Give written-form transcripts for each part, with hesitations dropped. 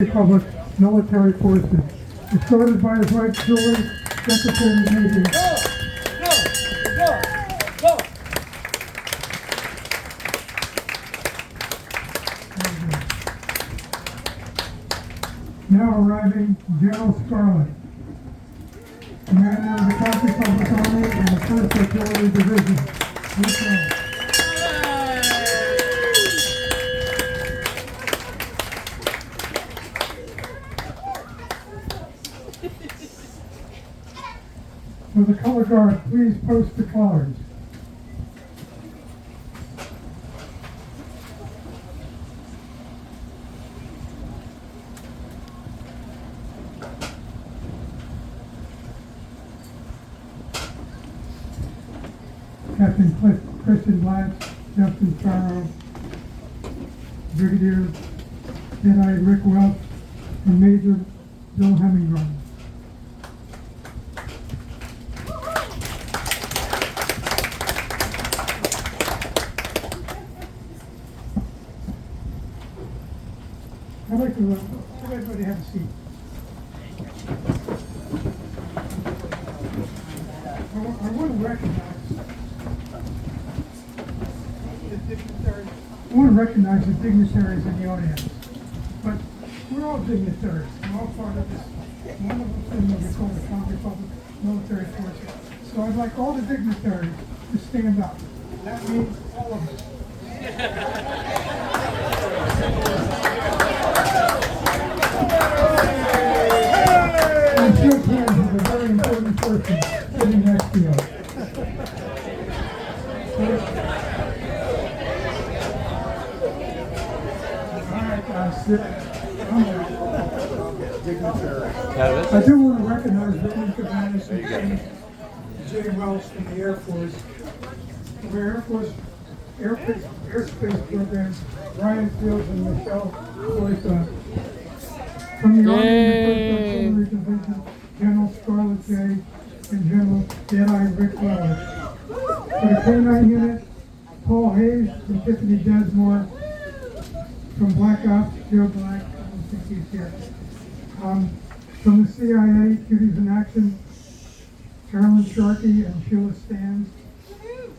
Republic military forces. Escorted by his wife Julie, Secretary of the Navy. Go! Now arriving, General Scarlett, Commander of the Conch Republic Army and the 1st Artillery Division. Please stand. For the color guard, please post the colors. Captain Christian Blatch, Justin Sparrow, Brigadier Jedi Rick Welch, and Major Bill Hemingway. I'd like to let everybody have a seat. I want to recognize the dignitaries in the audience, but we're all dignitaries. We're all part of this wonderful thing that we call the Conch Republic military forces. So I'd like all the dignitaries to stand up. That means all of us. And shake hands with a very important person sitting next to you. I do want to recognize Roman Cabanas and Jay Welch from the Air Force. From the Air Force airspace programs, Ryan Fields and Michelle Boyka. From the Army and the 1st Artillery Division, General Scarlett J. and General Jedi Rick Welch. For the K-9 unit, Paul Hayes and Tiffany Desmore. From Black Ops, Joe Black, I don't think he's here. From the CIA, Duties in Action, Carolyn Sharkey and Sheila Stans.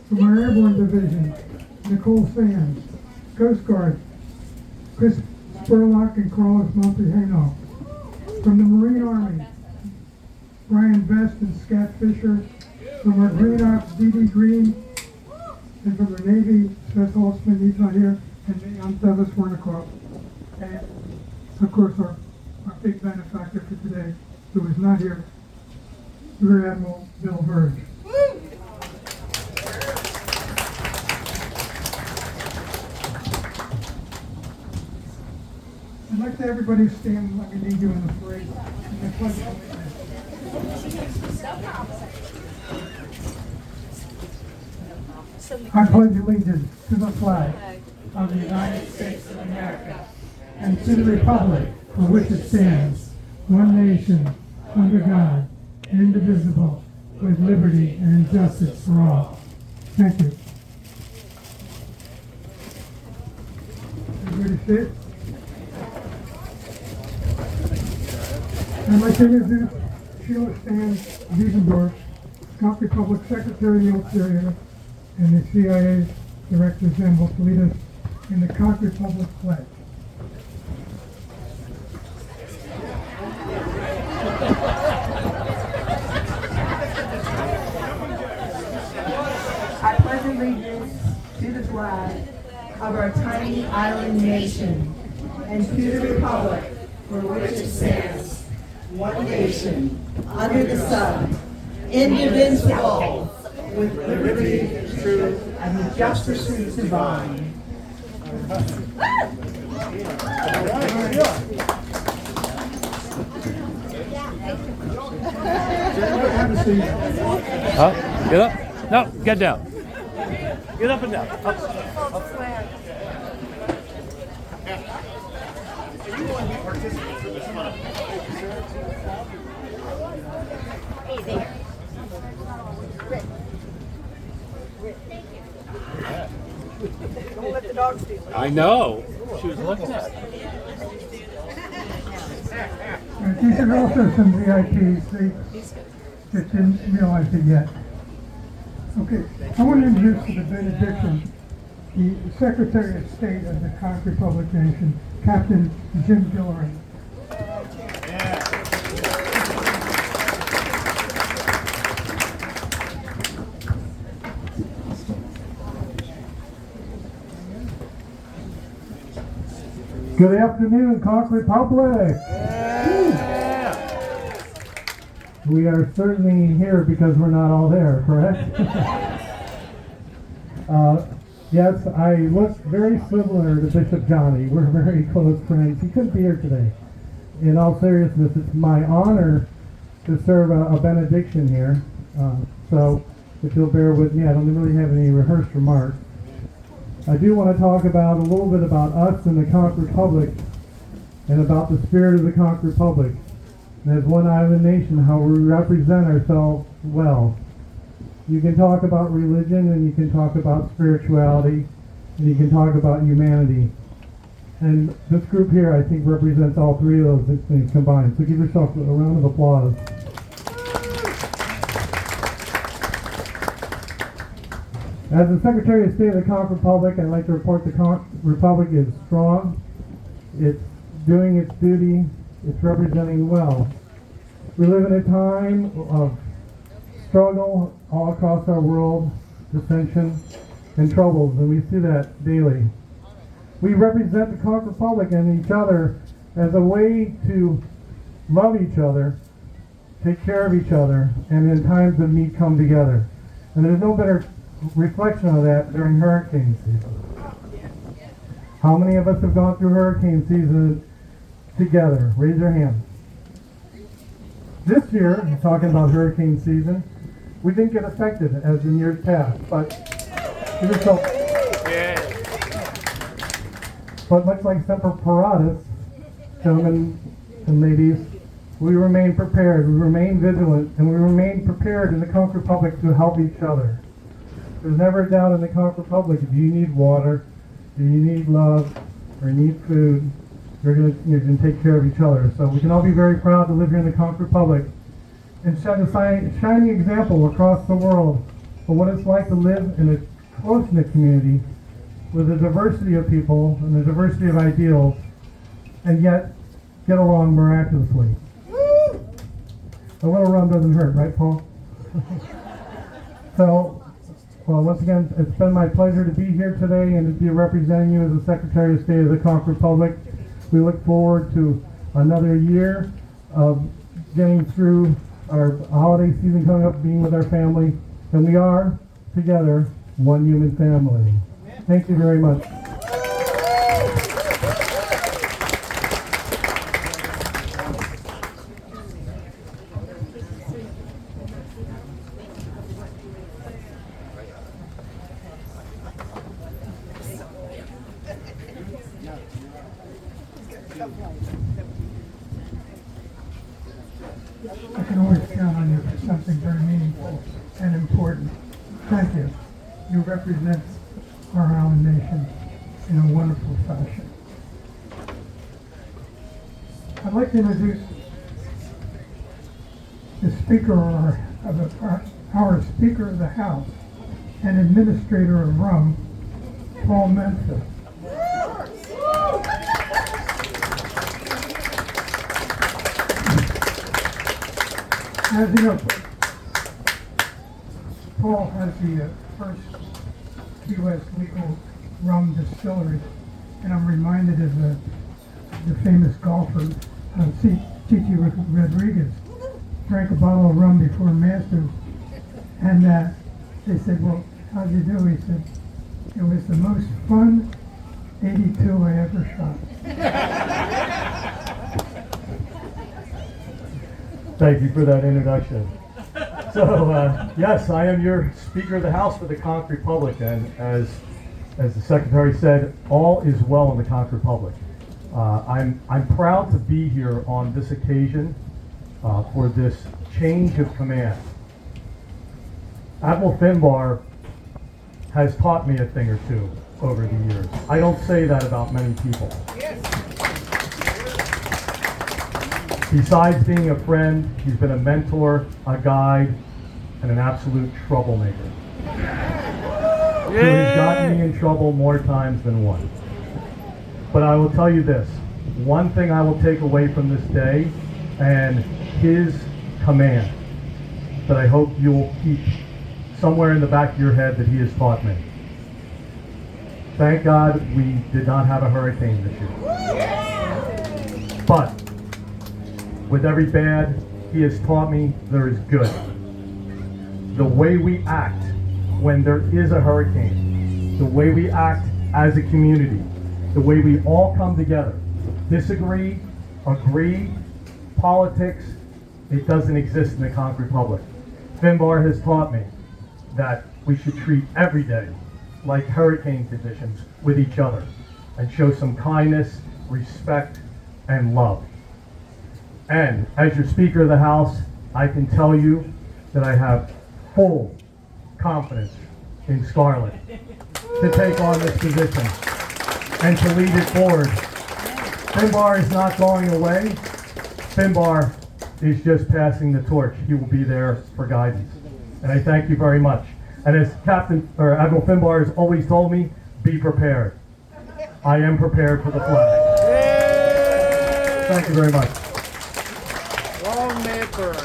From our Airborne Division, Nicole Sands. Coast Guard, Chris Spurlock and Carlos Montejano. From the Marine Army, Brian Best and Scat Fisher. From our Green Ops, Dee Green. And from the Navy, Seth Holtzman, he's not here. And me, I'm Douglas Wernicott. And of course our big benefactor for today, who is not here, Rear Admiral Bill Verge. I'd like to everybody stand like I need you in the parade. And I pledge allegiance. I pledge allegiance to the flag of the United States of America and to the republic for which it stands, one nation, under God, indivisible, with liberty and justice for all. Thank you. Everybody sit. I'd like to introduce Sheila Stans Wiesendorf, Conch Republic Secretary of the Interior and the CIA Director General, to lead us in the Conch Republic pledge. I pledge allegiance to the flag of our tiny island nation and to the republic for which it stands, one nation, under the sun, indivisible, with liberty, truth, and justice divine. Have a seat. Huh? Get up. No, get down. Get up and down. Up. Hey there. Don't let the dogs steal it. I know. She was looking at it. These are also some VIPs. They just didn't realize it yet. Okay, I want to introduce to the benediction the Secretary of State of the Conch Republic Nation, Captain Jim Gillery. Good afternoon, Conch Republic. We are certainly here because we're not all there, correct? Yes, I look very similar to Bishop Johnny. We're very close friends. He couldn't be here today. In all seriousness, it's my honor to serve a benediction here. So, if you'll bear with me, I don't really have any rehearsed remarks. I do want to talk about a little bit about us in the Conch Republic and about the spirit of the Conch Republic. And as one island nation, how we represent ourselves well. You can talk about religion, and you can talk about spirituality, and you can talk about humanity. And this group here, I think, represents all three of those things combined. So give yourself a round of applause. As the Secretary of State of the Conch Republic, I'd like to report the Conch Republic is strong. It's doing its duty. It's representing well. We live in a time of struggle all across our world, dissension, and troubles, and we see that daily. We represent the Conch Republic and each other as a way to love each other, take care of each other, and in times of need come together. And there's no better reflection of that during hurricane season. How many of us have gone through hurricane season together? Raise your hand. This year, talking about hurricane season, we didn't get affected as in years past, but give yourself. But much like Semper Paratus, gentlemen and ladies, we remain prepared, we remain vigilant, and we remain prepared in the Conch Republic to help each other. There's never a doubt in the Conch Republic, if you need water, if you need love, or you need food, you're going to take care of each other. So we can all be very proud to live here in the Conch Republic and shed a shining example across the world of what it's like to live in a close-knit community with a diversity of people and a diversity of ideals, and yet get along miraculously. A little rum doesn't hurt, right, Paul? So, well, once again, it's been my pleasure to be here today and to be representing you as the Secretary of State of the Conch Republic. We look forward to another year of getting through our holiday season coming up, being with our family, and we are, together, one human family. Thank you very much. I can always count on you for something very meaningful and important. Thank you. You represent our island nation in a wonderful fashion. I'd like to introduce the Speaker our Speaker of the House and Administrator of Rum, Paul Memphis. As you know, Paul has the first U.S. legal rum distillery, and I'm reminded of the famous golfer, Titi Rodriguez, drank a bottle of rum before Masters, and they said, well, how'd you do? He said, it was the most fun 82 I ever shot. Thank you for that introduction. So, yes, I am your Speaker of the House for the Conch Republic, and as the Secretary said, all is well in the Conch Republic. I'm proud to be here on this occasion for this change of command. Admiral Finbar has taught me a thing or two over the years. I don't say that about many people. Besides being a friend, he's been a mentor, a guide, and an absolute troublemaker. So he's gotten me in trouble more times than one. But I will tell you this, one thing I will take away from this day, and his command, that I hope you will keep somewhere in the back of your head that he has taught me. Thank God we did not have a hurricane this year. But with every bad, he has taught me there is good. The way we act when there is a hurricane, the way we act as a community, the way we all come together, disagree, agree, politics, it doesn't exist in the Conch Republic. Finbar has taught me that we should treat every day like hurricane conditions with each other and show some kindness, respect, and love. And as your Speaker of the House, I can tell you that I have full confidence in Scarlett to take on this position and to lead it forward. Finbar is not going away. Finbar is just passing the torch. He will be there for guidance. And I thank you very much. And as Admiral Finbar has always told me, be prepared. I am prepared for the flag. Thank you very much. Long may it burn.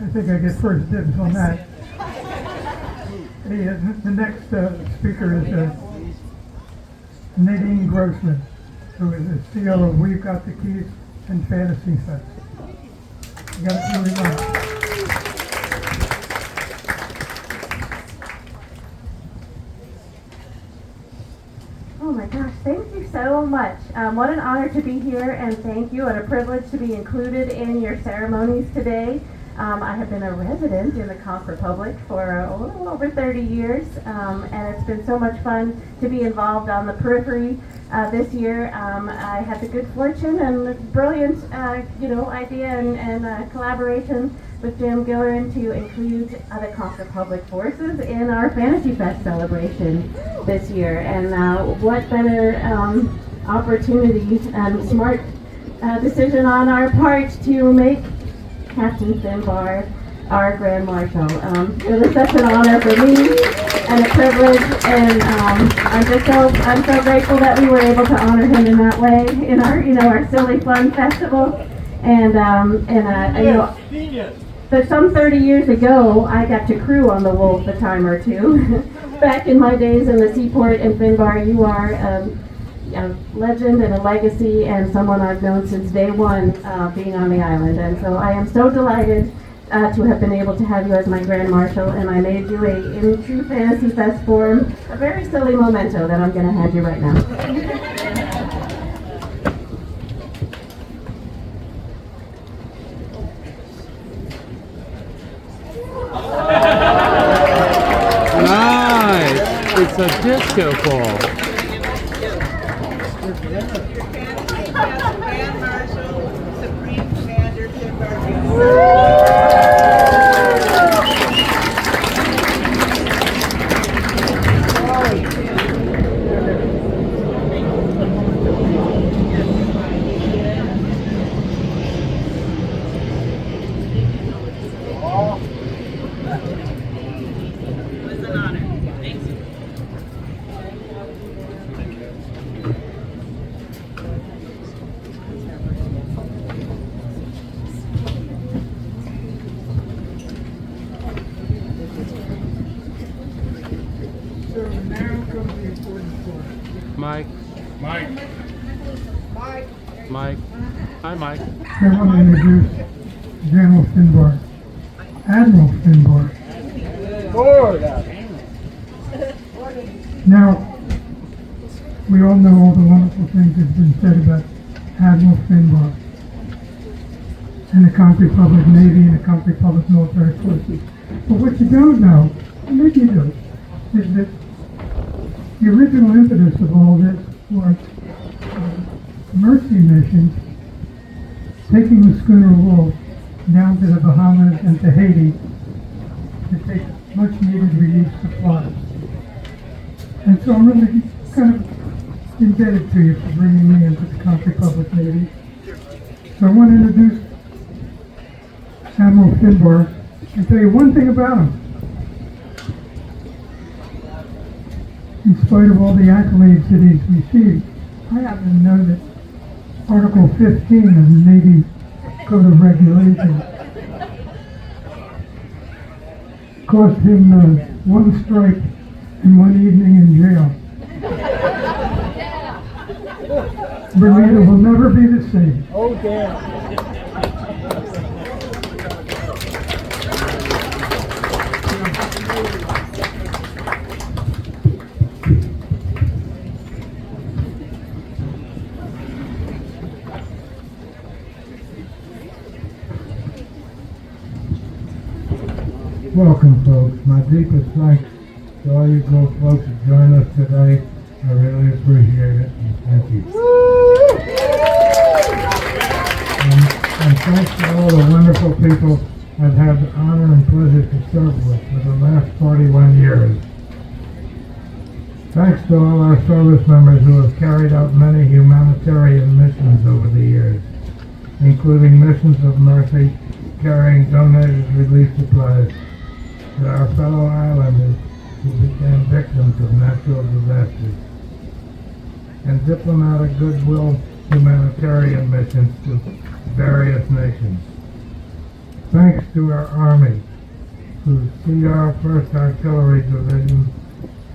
I think I get first dibs on that. The next speaker is Nadine Grossman, who is the CEO of We've Got the Keys and Fantasy Fest. You got it really well. Oh my gosh, thank you so much. What an honor to be here, and thank you, and a privilege to be included in your ceremonies today. I have been a resident in the Conch Republic for a little over 30 years, and it's been so much fun to be involved on the periphery this year. I had the good fortune and the brilliant idea and collaboration with Jim Gillerin to include the Conch Republic forces in our Fantasy Fest celebration this year. And what better opportunity and smart decision on our part to make Captain Finbar our Grand Marshal. It was such an honor for me and a privilege, and I'm so grateful that we were able to honor him in that way in our silly fun festival. But some 30 years ago, I got to crew on the Wolf a time or two. Back in my days in the seaport, and Finbar, you are a legend and a legacy, and someone I've known since day one being on the island. And so I am so delighted to have been able to have you as my Grand Marshal, and I made you in true Fantasy Fest form, a very silly memento that I'm going to hand you right now. Nice! It's a disco ball. Grand Marshal, Supreme Commander Finbar. So now comes the important part. Mike. Mike. Hi, Mike. I want to introduce General Finbar, Admiral Finbar. Now, we all know all the wonderful things that have been said about Admiral Finbar and the Conch Republic Navy and the Conch Republic Military Forces. But what you don't know, and maybe you do, is that the original impetus of all this was mercy missions taking the schooner Wolf down to the Bahamas and to Haiti to take much needed relief supplies. And so I'm really kind of indebted to you for bringing me with the Conch Republic Navy. So I want to introduce Admiral Finbar and tell you one thing about him. In spite of all the accolades that he's received, I happen to know that Article 15 of the Navy Code of Regulations cost him one strike and one evening in jail. Bermuda will never be the same. Oh, damn. Welcome, folks. My deepest thanks to all you go folks who joined us today. I really appreciate it, and thank you. And thanks to all the wonderful people I've had the honor and pleasure to serve with for the last 41 years. Thanks to all our service members who have carried out many humanitarian missions over the years, including missions of mercy, carrying donated relief supplies to our fellow islanders who became victims of natural disasters, and diplomatic goodwill humanitarian missions to various nations. Thanks to our Army, whose CR 1st Artillery Division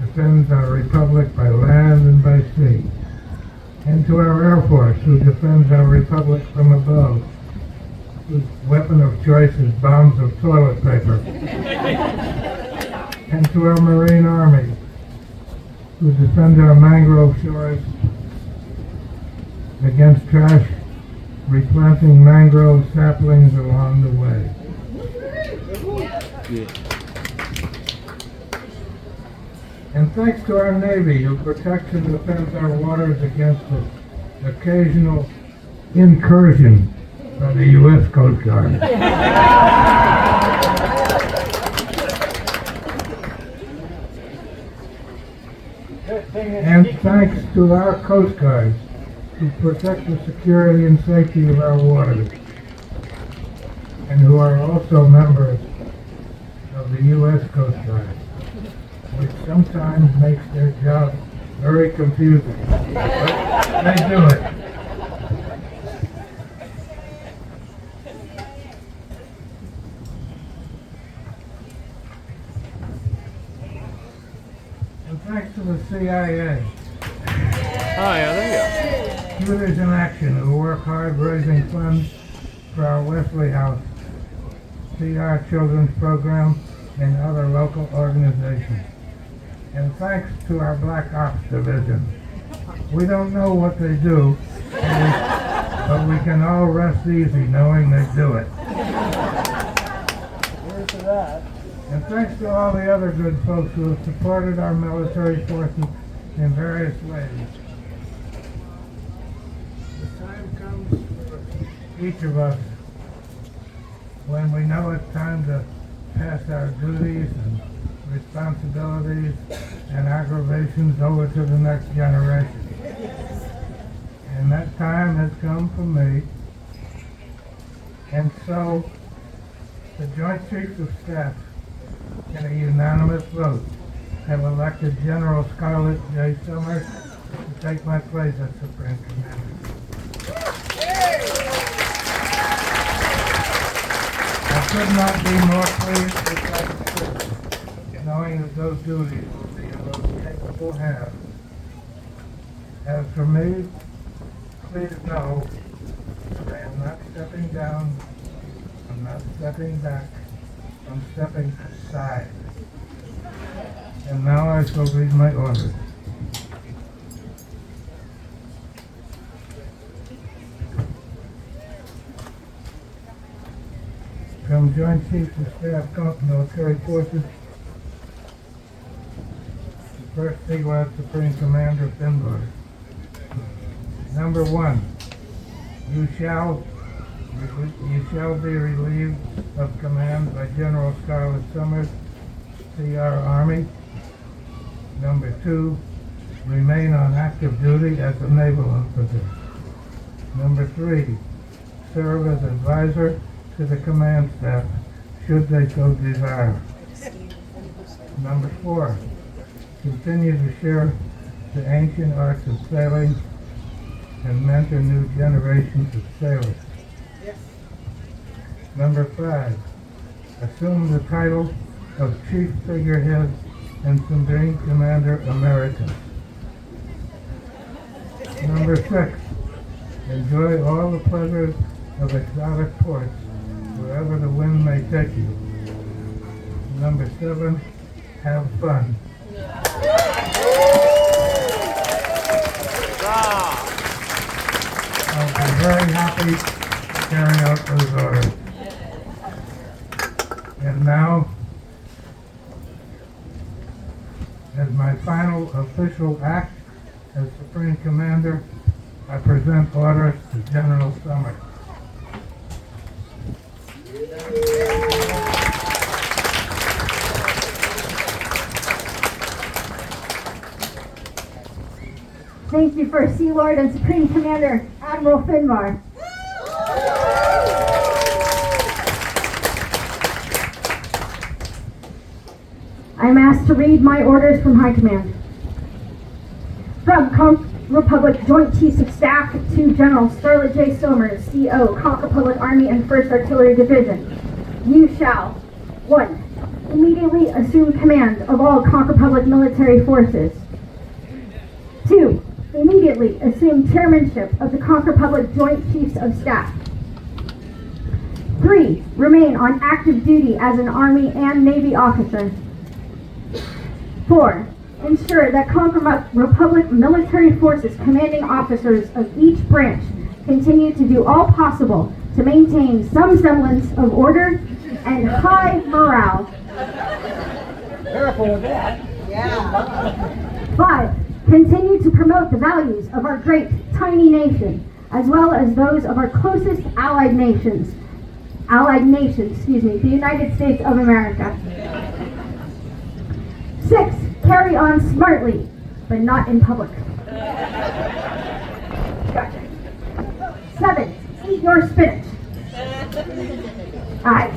defends our Republic by land and by sea, and to our Air Force, who defends our Republic from above, whose weapon of choice is bombs of toilet paper, and to our Marine Army, who defend our mangrove shores against trash, replanting mangrove saplings along the way. And thanks to our Navy, who protects and defends our waters against the occasional incursion by the U.S. Coast Guard. And thanks to our Coast Guards, who protect the security and safety of our waters, and who are also members of the U.S. Coast Guard, which sometimes makes their job very confusing. But they do it. And thanks to the CIA. Oh, yeah, there you go. Youth in Action, who work hard raising funds for our Wesley House, CR Children's Program, and other local organizations. And thanks to our Black Ops Division. We don't know what they do, but we can all rest easy knowing they do it. Here's to that. And thanks to all the other good folks who have supported our military forces in various ways. The time comes for each of us when we know it's time to pass our duties and responsibilities and aggravations over to the next generation. And that time has come for me. And so the Joint Chiefs of Staff, in a unanimous vote, have elected General Scarlett J. Summers to take my place as Supreme Commander. I could not be more pleased with that decision, knowing that those duties will be in those capable hands. As for me, please know I am not stepping down, I'm not stepping back, I'm stepping aside. And now I shall read my orders. From Joint Chiefs of Staff, Military Forces, the First Sea-Watch Supreme Commander Finbar. Number 1, you shall be relieved of command by General Scarlett Summers, CR Army. Number 2, remain on active duty as a naval officer. Number 3, serve as advisor to the command staff, should they so desire. Number 4, continue to share the ancient arts of sailing and mentor new generations of sailors. Number 5, assume the title of Chief Figurehead and Supreme Commander Emeritus. Number 6, enjoy all the pleasures of exotic ports wherever the wind may take you. Number 7, have fun. I'll be very happy carrying out those orders. And now, as my final official act as Supreme Commander, I present orders to General Summers. Thank you, First Sea Lord and Supreme Commander Admiral Finbar. I am asked to read my orders from High Command. From Conch Republic Joint Chiefs of Staff to General Starlet J. Somers, CO, Conch Republic Army and 1st Artillery Division. You shall 1. Immediately assume command of all Conch Republic military forces. 2. Immediately assume chairmanship of the Conch Republic Joint Chiefs of Staff. 3. Remain on active duty as an Army and Navy officer. 4. Ensure that Conch Republic military forces commanding officers of each branch continue to do all possible to maintain some semblance of order and high morale. Careful with that. 5. Continue to promote the values of our great, tiny nation, as well as those of our closest allied nations, the United States of America. 6. Carry on smartly, but not in public. Gotcha. 7. Eat your spinach. Aye.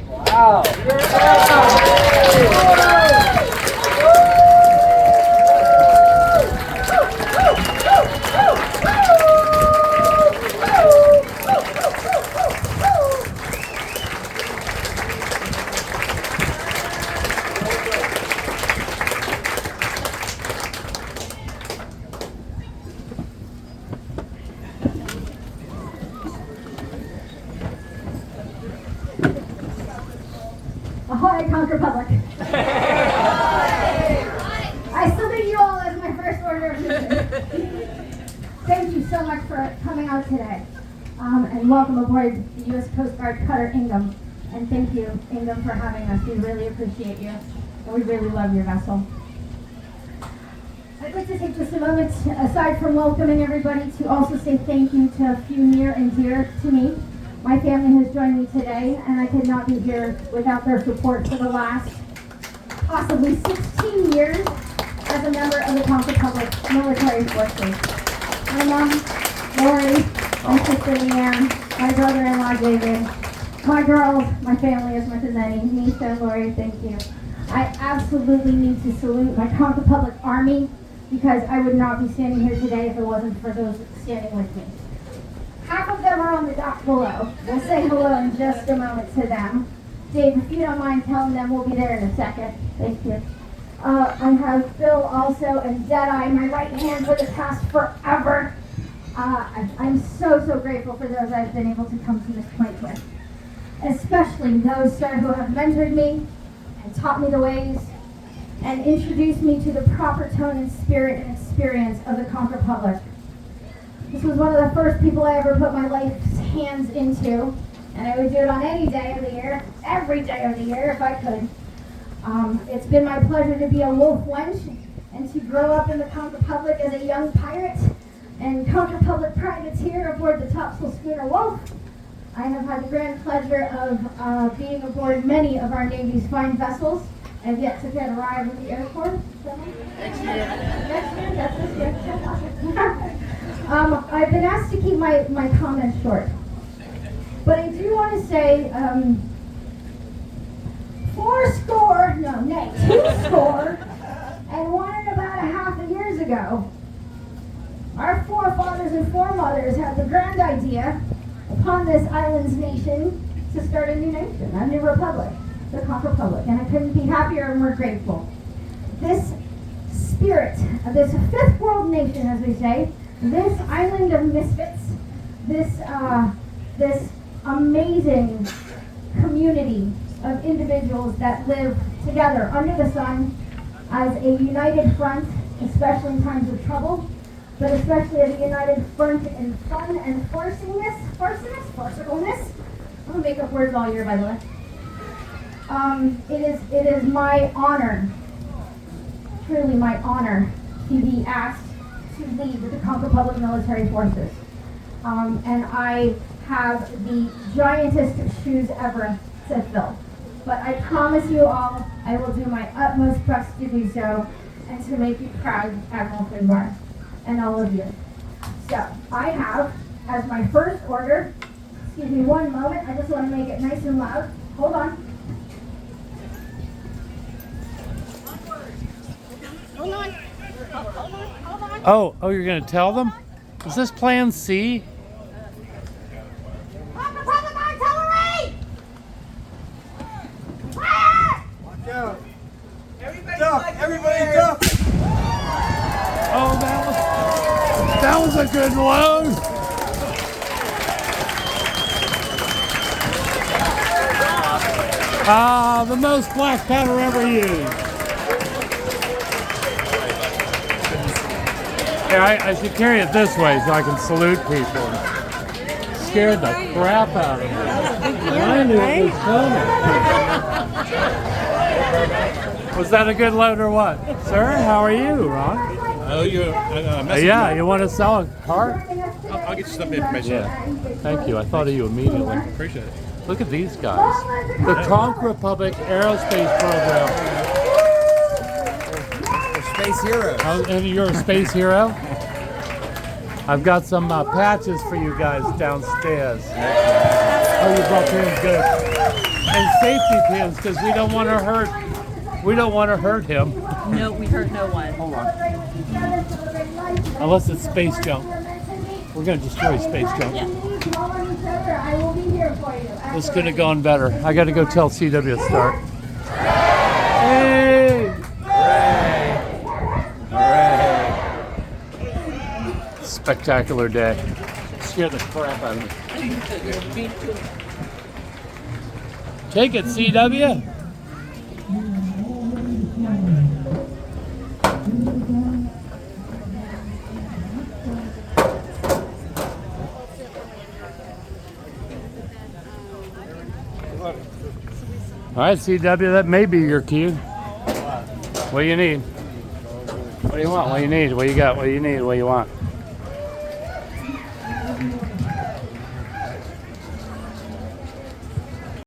Wow. Ahoy, Conch Republic! I salute you all as my first order of business. Thank you so much for coming out today. And welcome aboard the U.S. Coast Guard cutter Ingham. And thank you, Ingham, for having us. We really appreciate you. And we really love your vessel. I'd like to take just a moment, aside from welcoming everybody, to also say thank you to a few near and dear to me. My family has joined me today, and I could not be here without their support for the last possibly 16 years as a member of the Conch Republic military forces. My mom, Lori, my sister Leanne, my brother-in-law David, my girls, my family as much as any, Nisha and Lori, thank you. I absolutely need to salute my Conch Republic Army, because I would not be standing here today if it wasn't for those standing with me. Half of them are on the dock below. We'll say hello in just a moment to them. Dave, if you don't mind telling them, we'll be there in a second. Thank you. I have Bill also and Deadeye, my right hand for the past forever. I'm so grateful for those I've been able to come to this point with. Especially those, sir, who have mentored me and taught me the ways and introduced me to the proper tone and spirit and experience of the Conch Republic. This was one of the first people I ever put my life's hands into, and I would do it on any day of the year, every day of the year if I could. It's been my pleasure to be a wolf wench and to grow up in the Conch Republic as a young pirate and Conch Republic privateer aboard the topsail schooner Wolf. I have had the grand pleasure of being aboard many of our Navy's fine vessels. I've yet to get a ride with the Air Force. Next year. That's this year. I've been asked to keep my comments short. But I do want to say, 2 and 1.5 years ago, our forefathers and foremothers had the grand idea upon this island's nation to start a new nation, a new republic, the Conch Republic, and I couldn't be happier and more grateful. This spirit of this fifth world nation, as we say, this island of misfits, this amazing community of individuals that live together under the sun as a united front, especially in times of trouble, but especially as a united front in fun and farcicalness. I'm gonna make up words all year, by the way. It is my honor, truly my honor, to be asked to lead the Conch Republic military forces. And I have the giantest shoes ever to fill. But I promise you all, I will do my utmost best to do so and to make you proud, Admiral Finbar, and all of you. So, I have, as my first order, excuse me one moment, I just want to make it nice and loud. Hold on. Hold on. Hold on. Oh, you're going to tell them? Is this Plan C? Everybody duck! Oh, that was a good load. The most black powder ever used. Here, I should carry it this way so I can salute people. Scared the crap out of me. I knew it was coming. Was that a good load or what? Sir, how are you, Ron? Oh, Yeah, you want to sell a car? I'll get you some information. Yeah. Thank you. I thought of you immediately. Appreciate it. Look at these guys. The Conch Republic Aerospace Program. Space heroes. Oh, and you're a space hero? I've got some patches for you guys downstairs. Oh, you brought pins, good. And safety pins, because we don't want to hurt him. No, we hurt no one. Hold on. Unless it's space junk. We're going to destroy space junk. Yeah. This could have gone better. I got to go tell CW to start. Hey! Spectacular day. Scared the crap out of me. Take it, CW. All right, CW, that may be your cue. What do you need? What do you want? What do you need? What do you got? What do you need? What do you want?